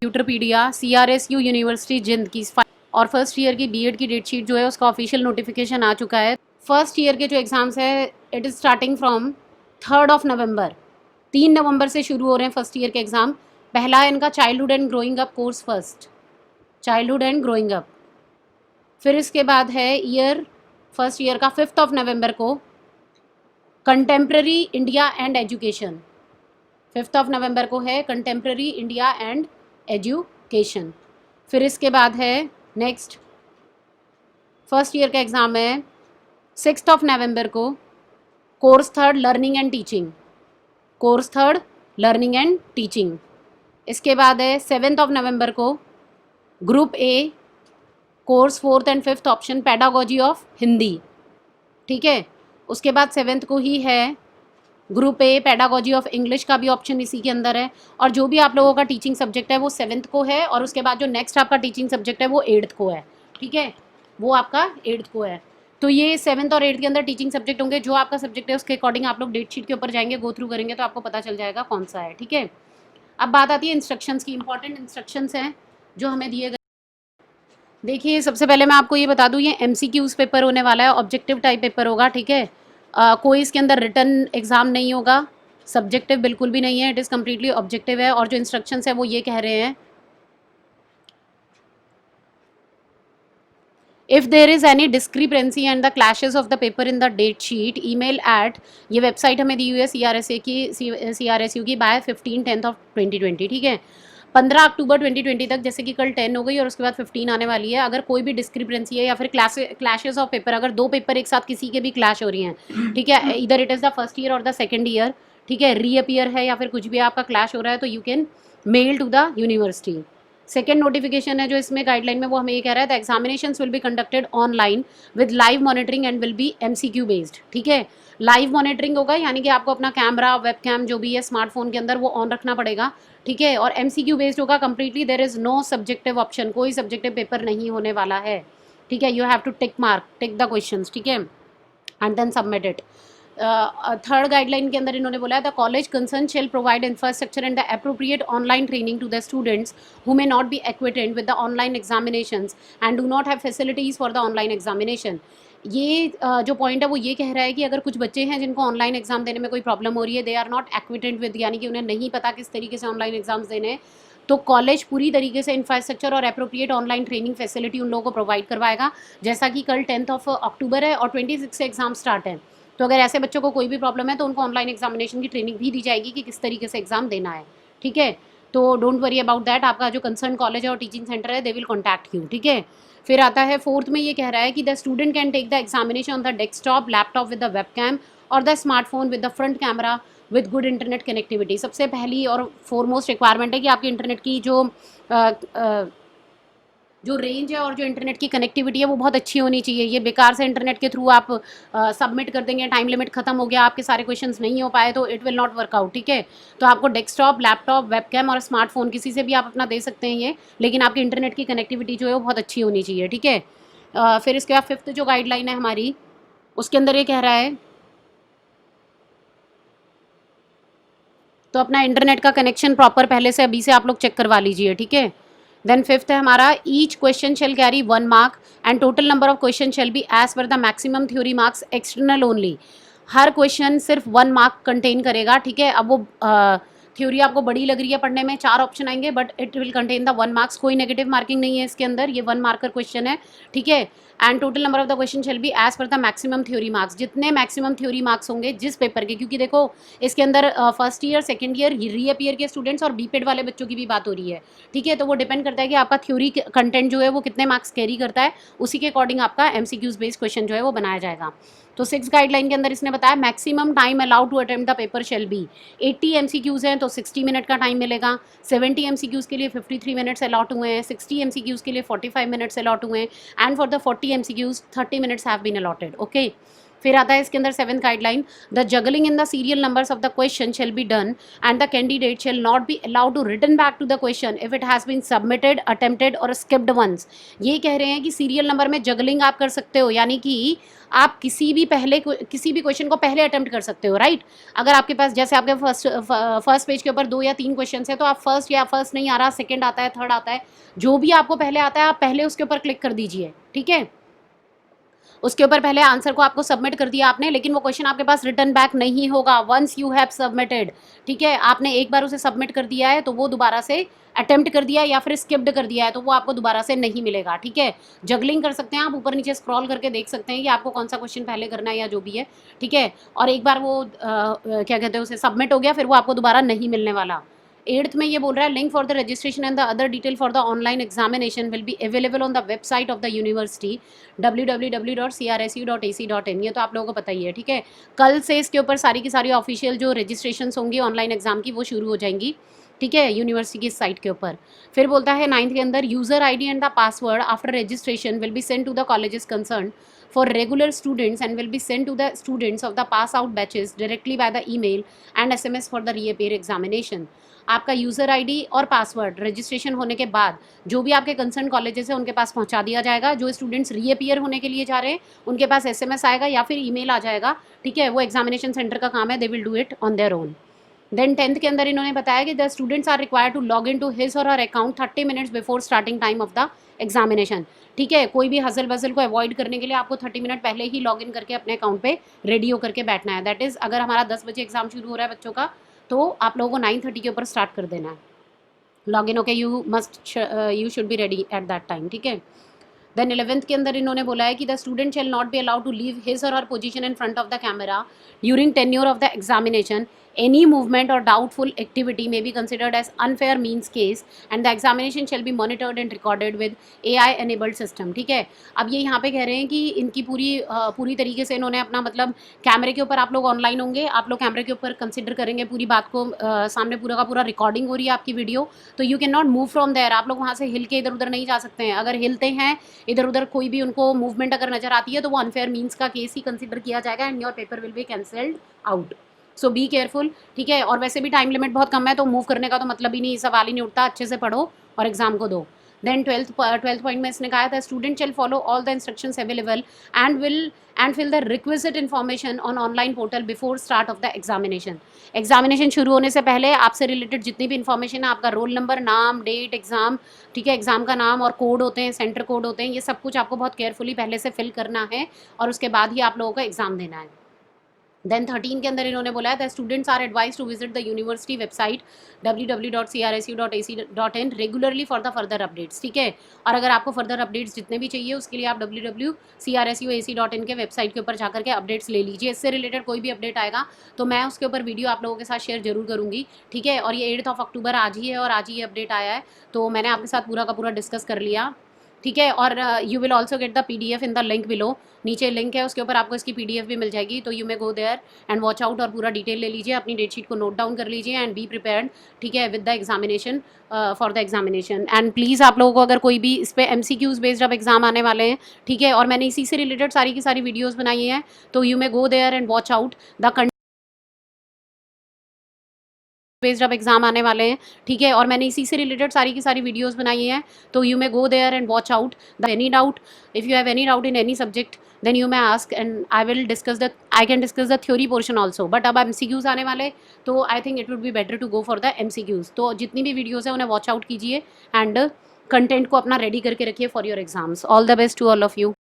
ट्यूटरपीडिया, CRSU university जिंद की, और first year की बीएड की डेट शीट जो है उसका ऑफिशियल नोटिफिकेशन आ चुका है। फर्स्ट ईयर के जो एग्ज़ाम्स है इट इज़ स्टार्टिंग फ्रॉम 3 नवंबर। 3 नवंबर से शुरू हो रहे हैं फर्स्ट ईयर के एग्ज़ाम। पहला है इनका childhood and growing up course, first childhood and growing up. फिर इसके बाद है फर्स्ट ईयर का 5 नवंबर को कंटेम्प्रेरी इंडिया एंड एजुकेशन। 5 नवंबर को है कंटेम्प्रेरी इंडिया एंड एजुकेशन। फिर इसके बाद है नेक्स्ट फर्स्ट ईयर का एग्ज़ाम है 6 नवंबर को course third learning and teaching, course third learning and teaching. इसके बाद है 7 नवंबर को group A course 4th and 5th option pedagogy of Hindi, ठीक है। उसके बाद 7th को ही है group A pedagogy of English का भी ऑप्शन इसी के अंदर है। और जो भी आप लोगों का टीचिंग सब्जेक्ट है वो 7th को है, और उसके बाद जो नेक्स्ट आपका टीचिंग सब्जेक्ट है वो 8th को है, ठीक है, वो आपका 8th को है। तो ये 7th और 8th के अंदर टीचिंग सब्जेक्ट होंगे। जो आपका सब्जेक्ट है उसके अकॉर्डिंग आप लोग डेट शीट के ऊपर जाएंगे, गो थ्रू करेंगे तो आपको पता चल जाएगा कौन सा है, ठीक है। अब बात आती है इंस्ट्रक्शंस की। इंपॉर्टेंट इंस्ट्रक्शंस हैं जो हमें दिए गए। देखिए सबसे पहले मैं आपको ये बता दूँ, ये MCQs पेपर होने वाला है, ऑब्जेक्टिव टाइप पेपर होगा, ठीक है। कोई इसके अंदर रिटन एग्ज़ाम नहीं होगा, सब्जेक्टिव बिल्कुल भी नहीं है, इट इज़ कम्प्लीटली ऑब्जेक्टिव है। और जो इंस्ट्रक्शंस है वो ये कह रहे हैं, if there is any discrepancy and the clashes of the paper in the date sheet, email at, ये वेबसाइट हमें दी हुई है CRSU की बाय 15/10/2020, ठीक है। 15 अक्टूबर 2020 तक, जैसे कि कल 10 हो गई और उसके बाद 15 आने वाली है। अगर कोई भी डिस्क्रिपेंसी है या फिर क्लैशेज ऑफ पेपर, अगर 2 पेपर एक साथ किसी के भी क्लैश हो रही हैं, ठीक है, इधर it is the first year और द सेकेंड ईयर, ठीक है, रीअपियर है या फिर कुछ भी आपका क्लैश हो रहा है, तो you can mail to the university. Second notification है जो इसमें गाइडलाइन में, वो हमें ये कह रहा है the examinations will be conducted online with live monitoring and will be MCQ based, ठीक है। लाइव मॉनिटरिंग होगा, यानी कि आपको अपना कैमरा वेब कैम जो भी है स्मार्टफोन के अंदर वो ऑन रखना पड़ेगा, ठीक है। और MCQ बेस्ड होगा completely, there is no subjective option, कोई सब्जेक्टिव पेपर नहीं होने वाला है, ठीक है। You have to tick the question, ठीक है, and then submit it. Third guideline के अंदर इन्होंने बोला है the college concern shall provide infrastructure and the appropriate online training to the students who may not be acquainted with the online examinations and do not have facilities for the online examination. ये जो point है वो ये कह रहा है कि अगर कुछ बच्चे हैं जिनको ऑनलाइन एग्जाम देने में कोई प्रॉब्लम हो रही है, they are not acquainted with, यानी कि उन्हें नहीं पता किस तरीके से ऑनलाइन एग्जाम्स देने हैं, तो कॉलेज पूरी तरीके से इंफ्रास्ट्रक्चर और अप्रोप्रिएट ऑनलाइन ट्रेनिंग फैसिलिटी उन लोगों को प्रोवाइड करवाएगा। जैसा कि कल 10 अक्टूबर है और 26 से एग्जाम स्टार्ट है, तो अगर ऐसे बच्चों को कोई भी प्रॉब्लम है तो उनको ऑनलाइन एग्जामिनेशन की ट्रेनिंग भी दी जाएगी कि किस तरीके से एग्जाम देना है, ठीक है। तो डोंट वरी अबाउट दैट, आपका जो कंसर्न कॉलेज है और टीचिंग सेंटर है दे विल कॉन्टैक्ट यू, ठीक है। फिर आता है फोर्थ में, ये कह रहा है कि the student can take the examination on the desktop laptop with the webcam और the smartphone with the front camera with good internet connectivity. सबसे पहली और फोरमोस्ट रिक्वायरमेंट है कि आपकी इंटरनेट की जो रेंज है और जो इंटरनेट की कनेक्टिविटी है वो बहुत अच्छी होनी चाहिए। ये बेकार से इंटरनेट के थ्रू आप सबमिट कर देंगे, टाइम लिमिट खत्म हो गया, आपके सारे क्वेश्चंस नहीं हो पाए, तो it will not work out, ठीक है। तो आपको डेस्कटॉप लैपटॉप वेबकैम और स्मार्टफोन किसी से भी आप अपना दे सकते हैं ये, लेकिन आपकी इंटरनेट की कनेक्टिविटी जो है वो बहुत अच्छी होनी चाहिए, ठीक है। फिर इसके बाद 5th जो गाइडलाइन है हमारी, उसके अंदर ये कह रहा है तो अपना इंटरनेट का कनेक्शन प्रॉपर पहले से अभी से आप लोग चेक करवा लीजिए, ठीक है। देन 5th है हमारा, each question shall carry 1 mark and total number of question shall be as per the maximum theory marks external only. हर क्वेश्चन सिर्फ 1 मार्क कंटेन करेगा, ठीक है। अब वो थ्योरी आपको बड़ी लग रही है पढ़ने में, 4 ऑप्शन आएंगे, but it will contain the 1 marks, कोई नेगेटिव मार्किंग नहीं है इसके अंदर, ये 1 मार्कर क्वेश्चन है, ठीक है। And total number of the question shall be as per the maximum theory marks, जितने मैक्सिमम थ्योरी मार्क्स होंगे जिस पेपर के, क्योंकि देखो इसके अंदर first year second year reappear के स्टूडेंट्स और बीपेड वाले बच्चों की भी बात हो रही है, ठीक है। तो वो डिपेंड करता है कि आपका थ्योरी कंटेंट जो है वो कितने मार्क्स कैरी करता है, उसी के अकॉर्डिंग आपका MCQs बेस्ड क्वेश्चन जो है वो बनाया जाएगा। तो 6 गाइडलाइन के अंदर इसने बताया maximum time allowed to attempt the paper shall be 80 MCQs हैं तो 60 मिनट का टाइम मिलेगा, 70 MCQs के लिए 53 मिनट्स अलॉट हुए हैं, 60 MCQs के लिए 45 मिनट्स अलॉट हुए हैं, and for the 40 MCQs 30 minutes have been allotted, okay. फिर आता है इसके अंदर 7th guideline, the juggling in the serial numbers of the question shall be done and the candidate shall not be allowed to return back to the question if it has been submitted, attempted और skipped once. ये कह रहे हैं कि serial number में juggling आप कर सकते हो, यानी कि आप किसी भी क्वेश्चन को पहले अटेम्प्ट कर सकते हो, राइट। अगर आपके पास जैसे आपके फर्स्ट पेज के ऊपर 2 या 3 क्वेश्चन है, तो आप फर्स्ट नहीं आ रहा, सेकंड आता है, थर्ड आता है, जो भी आपको पहले आता है आप पहले उसके ऊपर क्लिक कर दीजिए, ठीक है। उसके ऊपर पहले आंसर को आपको सबमिट कर दिया आपने, लेकिन वो क्वेश्चन आपके पास रिटर्न बैक नहीं होगा वंस यू हैव सबमिटेड, ठीक है। आपने एक बार उसे सबमिट कर दिया है तो वो दोबारा से अटेम्प्ट कर दिया है या फिर स्किप्ड कर दिया है तो वो आपको दोबारा से नहीं मिलेगा, ठीक है। जगलिंग कर सकते हैं आप, ऊपर नीचे स्क्रॉल करके देख सकते हैं कि आपको कौन सा क्वेश्चन पहले करना है या जो भी है, ठीक है। और एक बार वो क्या कहते हैं उसे सबमिट हो गया, फिर वो आपको दोबारा नहीं मिलने वाला। 8th में ये बोल रहा है, link for the registration and the other detail for the online examination will be available on the website of the university www.crsu.ac.in। ये तो आप लोगों को पता ही है, ठीक है। कल से इसके ऊपर सारी की सारी ऑफिशियल जो रजिस्ट्रेशन होंगी ऑनलाइन एग्जाम की वो शुरू हो जाएंगी, ठीक है, यूनिवर्सिटी की साइट के ऊपर। फिर बोलता है 9th के अंदर, user ID and the password after registration will be send to the colleges concern for regular students and will be sent to the students of the pass out batches directly by the email and SMS for the reappear examination। आपका user ID और password registration होने के बाद जो भी आपके concern colleges है उनके पास पहुंचा दिया जाएगा। जो स्टूडेंट्स रीअपियर होने के लिए जा रहे हैं उनके पास SMS आएगा या फिर ईमेल आ जाएगा, ठीक है। वो एग्जामिनेशन सेंटर का काम है, they will do it on their own. Then 10th के अंदर इन्होंने बताया कि the students are required to log in to his or her account 30 minutes before starting time of the examination, ठीक है। कोई भी हजल बजल को अवॉइड करने के लिए आपको 30 मिनट पहले ही लॉग इन करके अपने अकाउंट पे रेडी होकर के बैठना है। दैट इज़ अगर हमारा 10 बजे एग्जाम शुरू हो रहा है बच्चों का तो आप लोगों को 9:30 के ऊपर स्टार्ट कर देना है log in, okay. You should be ready at that time, ठीक है। देन 11th के अंदर इन्होंने बोला है कि the student shall not be allowed to leave his or her position in front of the camera during tenure of the examination. Any movement or doubtful activity may be considered as unfair means case and the examination shall be monitored and recorded with AI enabled system, ठीक है। अब ये यहाँ पे कह रहे हैं कि इनकी पूरी तरीके से इन्होंने अपना मतलब कैमरे के ऊपर आप लोग ऑनलाइन होंगे, आप लोग कैमरे के ऊपर कंसिडर करेंगे पूरी बात को, सामने पूरा का पूरा रिकॉर्डिंग हो रही है आपकी वीडियो, तो you can not move from there. आप लोग वहाँ से हिल के इधर उधर नहीं जा सकते हैं। अगर हिलते हैं इधर उधर कोई भी उनको मूवमेंट अगर नजर आती है तो वो अनफेयर मीन्स का केस ही कंसिडर किया जाएगा and your paper will be cancelled out. So be careful, ठीक है। और वैसे भी टाइम लिमिट बहुत कम है तो मूव करने का तो मतलब ही नहीं, सवाल ही नहीं उठता। अच्छे से पढ़ो और एग्जाम को दो। देन 12th पॉइंट में इसने कहा था, student shall follow all the instructions available and fill the requisite information on online portal before start of the examination. Examination शुरू होने से पहले आपसे रिलेटेड जितनी भी इन्फॉर्मेशन है, आपका रोल नंबर, नाम, डेट, एग्जाम, ठीक है, एग्जाम का नाम और कोड होते हैं, सेंटर कोड होते हैं, ये सब कुछ आपको बहुत केयरफुली पहले से फिल करना है और उसके बाद ही आप लोगों को एग्जाम देना है। देन 13 के अंदर इन्होंने बोला है the students are advise to visit the university website www.crsu.ac.in regularly for the further updates, ठीक है। और अगर आपको फर्दर अपडेट्स जितने भी चाहिए उसके लिए आप www.crsu.ac.in के वेबसाइट के ऊपर जाकर के अपडेट्स ले लीजिए। इससे रिलेटेड कोई भी अपडेट आएगा तो मैं उसके ऊपर वीडियो आप लोगों के साथ शेयर जरूर करूँगी, ठीक है। और ये 8 अक्टूबर आज ही है और आज ही ये अपडेट आया है तो मैंने आपके साथ पूरा का पूरा डिस्कस कर लिया, ठीक है। और you will also get the PDF in the link below. नीचे लिंक है उसके ऊपर आपको इसकी PDF भी मिल जाएगी, तो you may go there and watch out और पूरा डिटेल ले लीजिए, अपनी डेट शीट को नोट डाउन कर लीजिए एंड बी प्रिपेयर्ड, ठीक है, with the examination for the examination. And please आप लोगों को अगर कोई भी इस पर MCQs बेस्ड अब एग्जाम आने वाले हैं, ठीक है, और मैंने इसी से रिलेटेड सारी की सारी वीडियोज़ बनाई हैं, तो you may go there and watch out the based अब एग्जाम आने वाले हैं, ठीक है, और मैंने इसी से रिलेटेड सारी की सारी वीडियोस बनाई हैं, तो you may go there and watch out the any doubt. If you have any doubt in any subject then you may ask and I can discuss the theory portion also. But अब MCQs आने वाले तो I think it would be better to go for the MCQs। तो जितनी भी videos हैं उन्हें watch out कीजिए एंड कंटेंट को अपना रेडी करके रखिए for your exams. All the best to all of you.